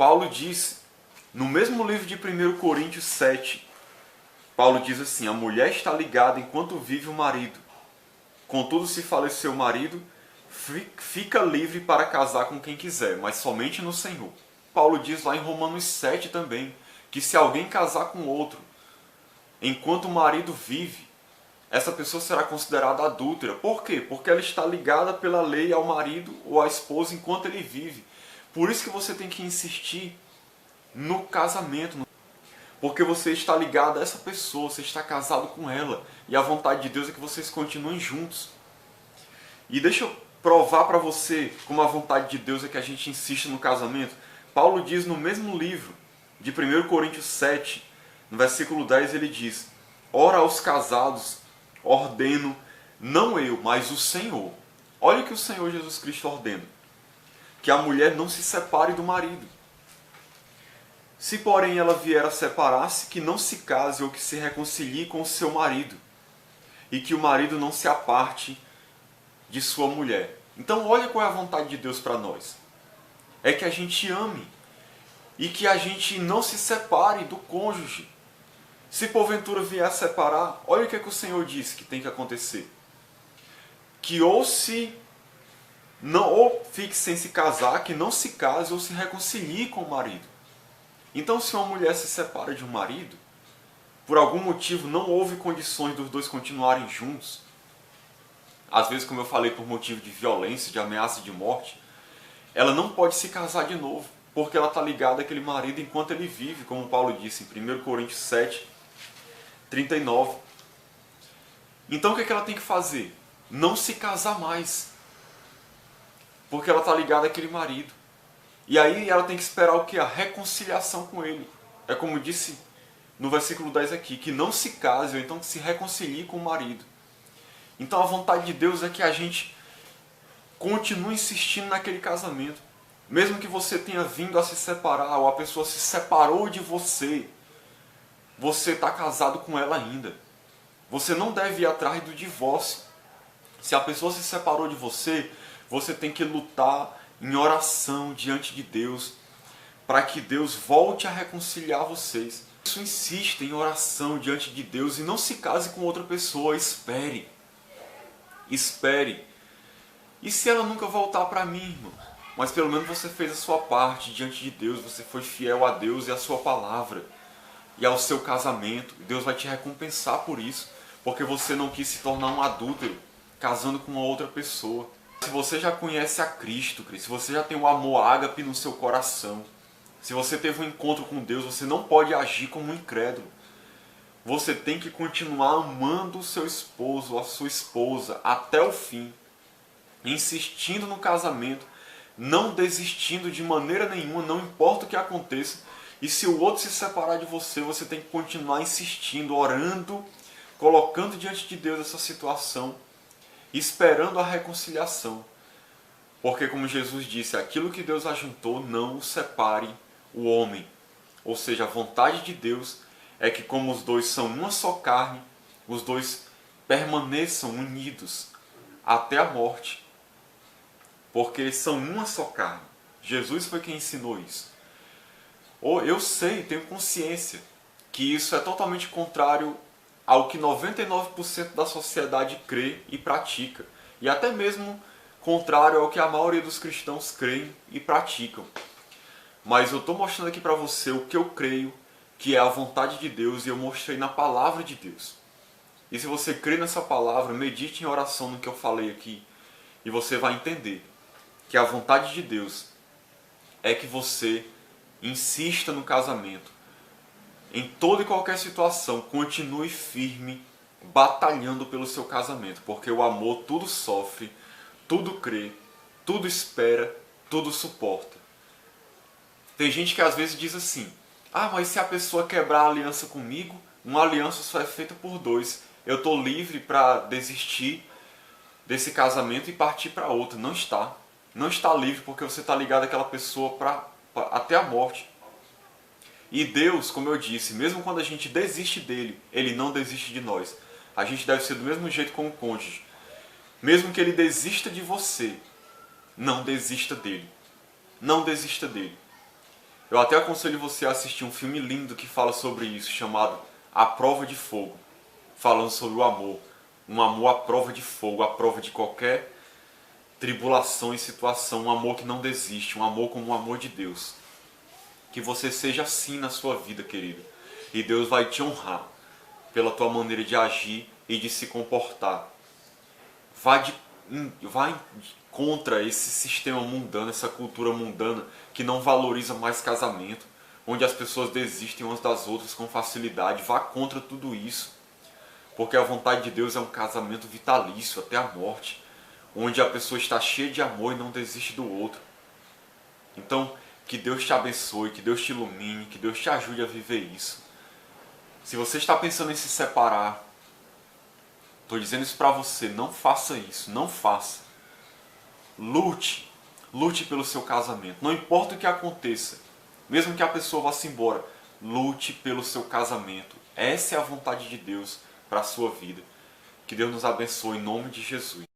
Paulo diz, no mesmo livro de 1 Coríntios 7, Paulo diz assim: a mulher está ligada enquanto vive o marido. Contudo, se falecer o marido, fica livre para casar com quem quiser, mas somente no Senhor. Paulo diz lá em Romanos 7 também, que se alguém casar com outro, enquanto o marido vive, essa pessoa será considerada adúltera. Por quê? Porque ela está ligada pela lei ao marido ou à esposa enquanto ele vive. Por isso que você tem que insistir no casamento. Porque você está ligado a essa pessoa, você está casado com ela. E a vontade de Deus é que vocês continuem juntos. E deixa eu provar para você como a vontade de Deus é que a gente insista no casamento. Paulo diz no mesmo livro, de 1 Coríntios 7, no versículo 10, ele diz: ora, aos casados ordeno, não eu, mas o Senhor. Olha o que o Senhor Jesus Cristo ordena: que a mulher não se separe do marido. Se, porém, ela vier a separar-se, que não se case ou que se reconcilie com o seu marido, e que o marido não se aparte de sua mulher. Então, olha qual é a vontade de Deus para nós. É que a gente ame e que a gente não se separe do cônjuge. Se porventura vier a separar, olha o que o Senhor disse que tem que acontecer. Que ou fique sem se casar, que não se case ou se reconcilie com o marido. Então, se uma mulher se separa de um marido, por algum motivo não houve condições dos dois continuarem juntos, às vezes, como eu falei, por motivo de violência, de ameaça de morte, ela não pode se casar de novo, porque ela está ligada àquele marido enquanto ele vive, como Paulo disse em 1 Coríntios 7, 39. Então o que ela tem que fazer? Não se casar mais, porque ela está ligada àquele marido. E aí ela tem que esperar o que? A reconciliação com ele. É como disse no versículo 10 aqui, que não se case, ou então que se reconcilie com o marido. Então a vontade de Deus é que a gente continue insistindo naquele casamento. Mesmo que você tenha vindo a se separar, ou a pessoa se separou de você, você está casado com ela ainda. Você não deve ir atrás do divórcio. Se a pessoa se separou de você, você tem que lutar em oração diante de Deus, para que Deus volte a reconciliar vocês. Isso insista em oração diante de Deus e não se case com outra pessoa. Espere. Espere. E se ela nunca voltar para mim, irmão? Mas pelo menos você fez a sua parte diante de Deus, você foi fiel a Deus e à sua palavra e ao seu casamento. Deus vai te recompensar por isso, porque você não quis se tornar um adúltero casando com uma outra pessoa. Se você já conhece a Cristo, se você já tem o amor ágape no seu coração, se você teve um encontro com Deus, você não pode agir como um incrédulo. Você tem que continuar amando o seu esposo, a sua esposa, até o fim, insistindo no casamento, não desistindo de maneira nenhuma, não importa o que aconteça. E se o outro se separar de você, você tem que continuar insistindo, orando, colocando diante de Deus essa situação, esperando a reconciliação. Porque, como Jesus disse, aquilo que Deus ajuntou, não o separe o homem. Ou seja, a vontade de Deus é que, como os dois são uma só carne, os dois permaneçam unidos até a morte. Porque são uma só carne. Jesus foi quem ensinou isso. Ou eu sei, tenho consciência que isso é totalmente contrário ao que 99% da sociedade crê e pratica. E até mesmo contrário ao que a maioria dos cristãos creem e praticam. Mas eu estou mostrando aqui para você o que eu creio que é a vontade de Deus, e eu mostrei na palavra de Deus. E se você crê nessa palavra, medite em oração no que eu falei aqui, e você vai entender que a vontade de Deus é que você insista no casamento. Em toda e qualquer situação, continue firme, batalhando pelo seu casamento, porque o amor tudo sofre, tudo crê, tudo espera, tudo suporta. Tem gente que às vezes diz assim: ah, mas se a pessoa quebrar a aliança comigo, uma aliança só é feita por dois. Eu estou livre para desistir desse casamento e partir para outro. Não está. Não está livre, porque você está ligado àquela pessoa até a morte. E Deus, como eu disse, mesmo quando a gente desiste dele, ele não desiste de nós. A gente deve ser do mesmo jeito com o cônjuge. Mesmo que ele desista de você, não desista dele. Não desista dele. Eu até aconselho você a assistir um filme lindo que fala sobre isso, chamado A Prova de Fogo, falando sobre o amor. Um amor à prova de fogo, à prova de qualquer tribulação e situação, um amor que não desiste, um amor como o amor de Deus. Que você seja assim na sua vida, querido. E Deus vai te honrar pela tua maneira de agir e de se comportar. Vai contra esse sistema mundano, essa cultura mundana que não valoriza mais casamento, onde as pessoas desistem umas das outras com facilidade. Vá contra tudo isso, porque a vontade de Deus é um casamento vitalício até a morte, onde a pessoa está cheia de amor e não desiste do outro. Então, que Deus te abençoe, que Deus te ilumine, que Deus te ajude a viver isso. Se você está pensando em se separar, estou dizendo isso para você, não faça isso, não faça. Lute pelo seu casamento, não importa o que aconteça, mesmo que a pessoa vá-se embora, lute pelo seu casamento. Essa é a vontade de Deus para a sua vida. Que Deus nos abençoe em nome de Jesus.